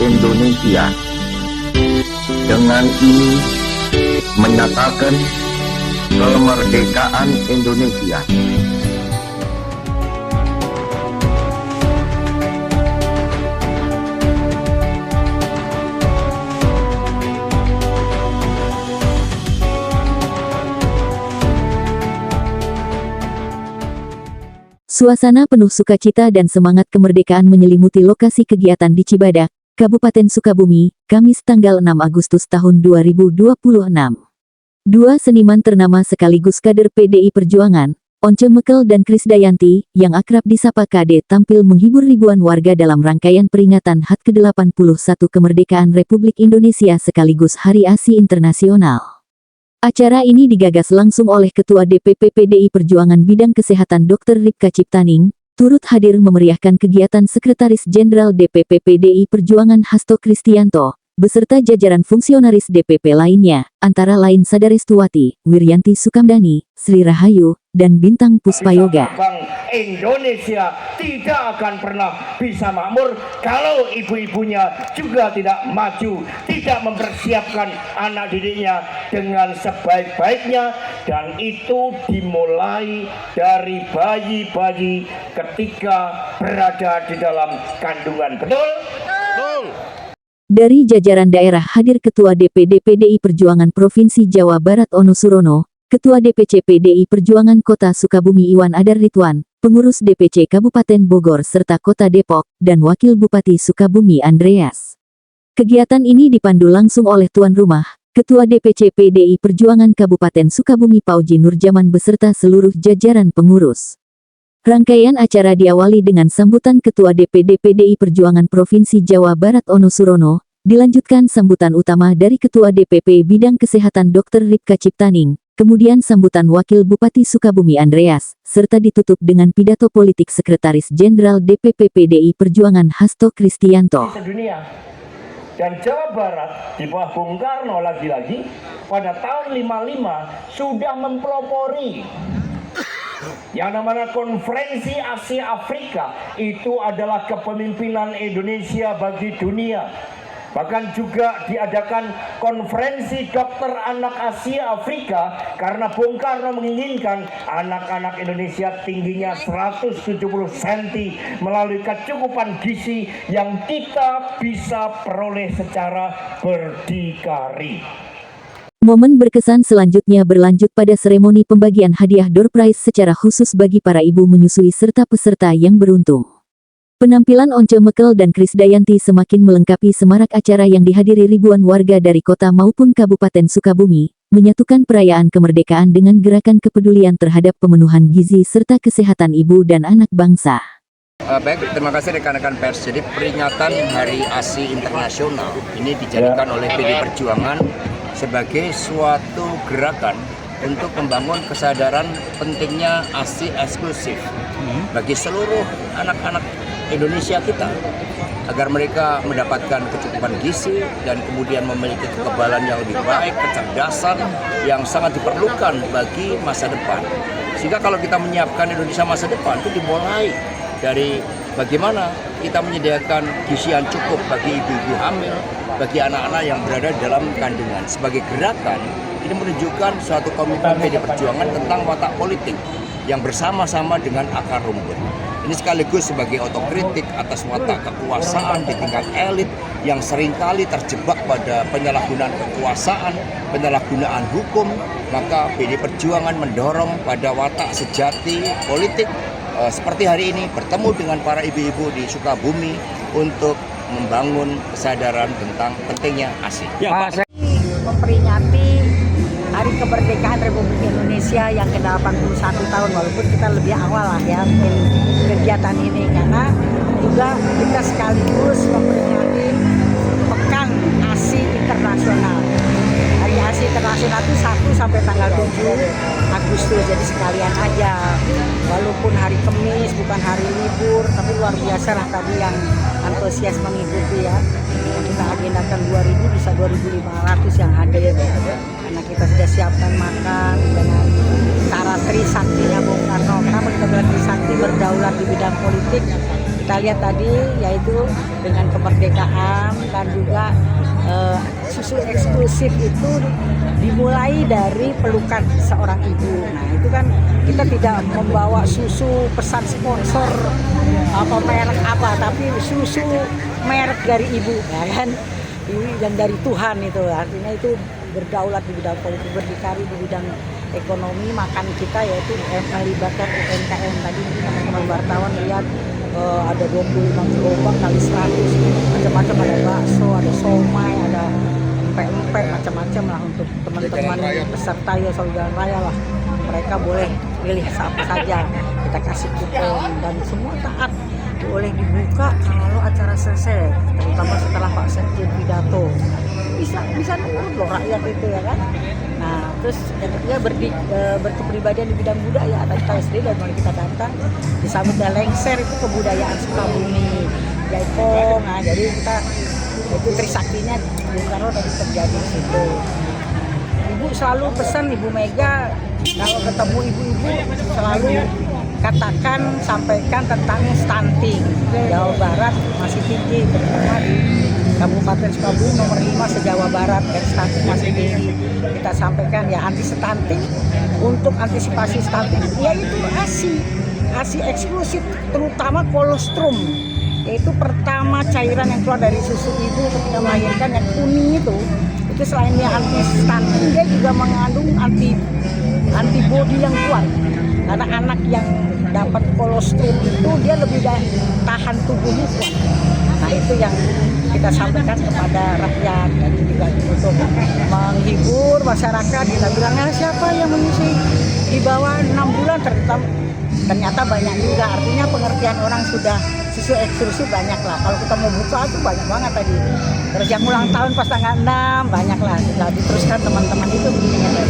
Indonesia. Dengan ini menyatakan kemerdekaan Indonesia. Suasana penuh sukacita dan semangat kemerdekaan menyelimuti lokasi kegiatan di Cibadak, Kabupaten Sukabumi, Kamis tanggal 6 Agustus tahun 2026. Dua seniman ternama sekaligus kader PDI Perjuangan, Once Mekel dan Krisdayanti, yang akrab disapa KD, tampil menghibur ribuan warga dalam rangkaian peringatan HUT ke-81 Kemerdekaan Republik Indonesia sekaligus Hari ASI Internasional. Acara ini digagas langsung oleh Ketua DPP PDI Perjuangan Bidang Kesehatan Dr. Ripka Ciptaning, turut hadir memeriahkan kegiatan Sekretaris Jenderal DPP PDI Perjuangan Hasto Kristianto, beserta jajaran fungsionaris DPP lainnya, antara lain Sadarestuwati, Wiryanti Sukamdani, Sri Rahayu, dan Bintang Puspayoga. Indonesia tidak akan pernah bisa makmur kalau ibu-ibunya juga tidak maju, tidak mempersiapkan anak didiknya dengan sebaik-baiknya, dan itu dimulai dari bayi-bayi ketika berada di dalam kandungan. Betul? Betul. Dari jajaran daerah hadir Ketua DPD PDI Perjuangan Provinsi Jawa Barat Ono Surono, Ketua DPC PDI Perjuangan Kota Sukabumi Iwan Adar Ridwan, pengurus DPC Kabupaten Bogor serta Kota Depok, dan Wakil Bupati Sukabumi Andreas. Kegiatan ini dipandu langsung oleh tuan rumah, Ketua DPC PDI Perjuangan Kabupaten Sukabumi Pauji Nurjaman beserta seluruh jajaran pengurus. Rangkaian acara diawali dengan sambutan Ketua DPD PDI Perjuangan Provinsi Jawa Barat Ono Surono, dilanjutkan sambutan utama dari Ketua DPP Bidang Kesehatan Dr. Ripka Ciptaning, kemudian sambutan Wakil Bupati Sukabumi Andreas, serta ditutup dengan pidato politik Sekretaris Jenderal DPP PDI Perjuangan Hasto Kristianto. Dan Jawa Barat di bawah Bung Karno lagi-lagi pada tahun 55 sudah mempelopori yang namanya Konferensi Asia Afrika. Itu adalah kepemimpinan Indonesia bagi dunia. Bahkan juga diadakan konferensi dokter anak Asia Afrika karena Bung Karno menginginkan anak-anak Indonesia tingginya 170 cm melalui kecukupan gizi yang kita bisa peroleh secara berdikari. Momen berkesan selanjutnya berlanjut pada seremoni pembagian hadiah door prize secara khusus bagi para ibu menyusui serta peserta yang beruntung. Penampilan Once Mekel dan Krisdayanti semakin melengkapi semarak acara yang dihadiri ribuan warga dari kota maupun Kabupaten Sukabumi, menyatukan perayaan kemerdekaan dengan gerakan kepedulian terhadap pemenuhan gizi serta kesehatan ibu dan anak bangsa. Baik, terima kasih rekan-rekan pers. Jadi peringatan Hari ASI Internasional ini dijadikan oleh PDI Perjuangan sebagai suatu gerakan untuk membangun kesadaran pentingnya ASI eksklusif bagi seluruh anak-anak Indonesia kita, agar mereka mendapatkan kecukupan gizi dan kemudian memiliki kekebalan yang lebih baik, kecerdasan yang sangat diperlukan bagi masa depan. Sehingga kalau kita menyiapkan Indonesia masa depan itu dimulai dari bagaimana kita menyediakan gizi yang cukup bagi ibu-ibu hamil, bagi anak-anak yang berada dalam kandungan. Sebagai gerakan, ini menunjukkan suatu komitmen PDI Perjuangan tentang watak politik yang bersama-sama dengan akar rumput. Ini sekaligus sebagai otokritik atas watak kekuasaan di tingkat elit yang seringkali terjebak pada penyalahgunaan kekuasaan, penyalahgunaan hukum. Maka PDI Perjuangan mendorong pada watak sejati politik seperti hari ini, bertemu dengan para ibu-ibu di Sukabumi untuk membangun kesadaran tentang pentingnya ASI. Memperingati Hari Kemerdekaan Republik Indonesia yang ke-81 tahun, walaupun kita lebih awal lah ya kegiatan ini, karena juga kita sekaligus memperingati Pekan ASI Internasional. Hari ASI Internasional itu 1 sampai tanggal 7 Agustus, jadi sekalian aja, walaupun hari Kamis bukan hari libur, tapi luar biasa lah tadi yang antusias mengikuti ya. Kita agendakan 2000 bisa 2500 yang hadir ya. Karena kita sudah siapkan makan dengan cara Trisaktinya Bung Karno. Kenapa kita bilang Trisakti? Berdaulat di bidang politik, kita lihat tadi yaitu dengan kemerdekaan dan juga susu eksklusif itu dimulai dari pelukan seorang ibu. Nah itu kan kita tidak membawa susu pesan sponsor apa merek apa, tapi susu merek dari ibu, ya kan, dan dari Tuhan itu artinya itu berdaulat di bidang politik, berdikari di bidang ekonomi makan kita, yaitu melibatkan UMKM. Tadi teman-teman wartawan lihat ada 25 gerobak kali 100 macam-macam, ada bakso, ada somai, ada empek-empek, macam-macam lah untuk teman-teman peserta ya Jalan Raya lah. Mereka boleh pilih apa saja, kita kasih kupon dan semua taat, boleh dibuka kalau acara selesai, terutama setelah Pak Sekjen pidato. Bisa nurut loh rakyat itu ya kan. Nah terus yang ketiga berkepribadian di bidang budaya. Tadi kita SD dan mulai kita datang disambut dan lengser itu kebudayaan Sukabumi, Jaipong. Nah jadi kita itu Trisaktinya Bung Karno tadi terjadi di situ. Ibu selalu pesan, Ibu Mega kalau ketemu ibu-ibu selalu katakan, sampaikan tentang stunting. Jawa Barat masih tinggi, terutama di Kabupaten Sukabumi nomor 5 se-Jawa Barat, dan stunting masih tinggi. Kita sampaikan ya anti stunting, untuk antisipasi stunting yaitu ASI eksklusif, terutama kolostrum, yaitu pertama cairan yang keluar dari susu ibu ketika melahirkan yang kuning itu selain dia anti stunting, dia juga mengandung antibody yang kuat, karena anak yang dapat kolostrum itu dia lebih tahan tubuhnya kuat. Nah itu yang kita sampaikan kepada rakyat, dan juga untuk menghibur masyarakat. Kita bilangnya siapa yang menyusui di bawah 6 bulan, ternyata banyak juga, artinya pengertian orang sudah susu eksklusif banyak lah. Kalau kita mau buka tuh banyak banget tadi. Terus yang ulang tahun pas tanggal 6 banyak lah. Kita diteruskan teman-teman itu begini.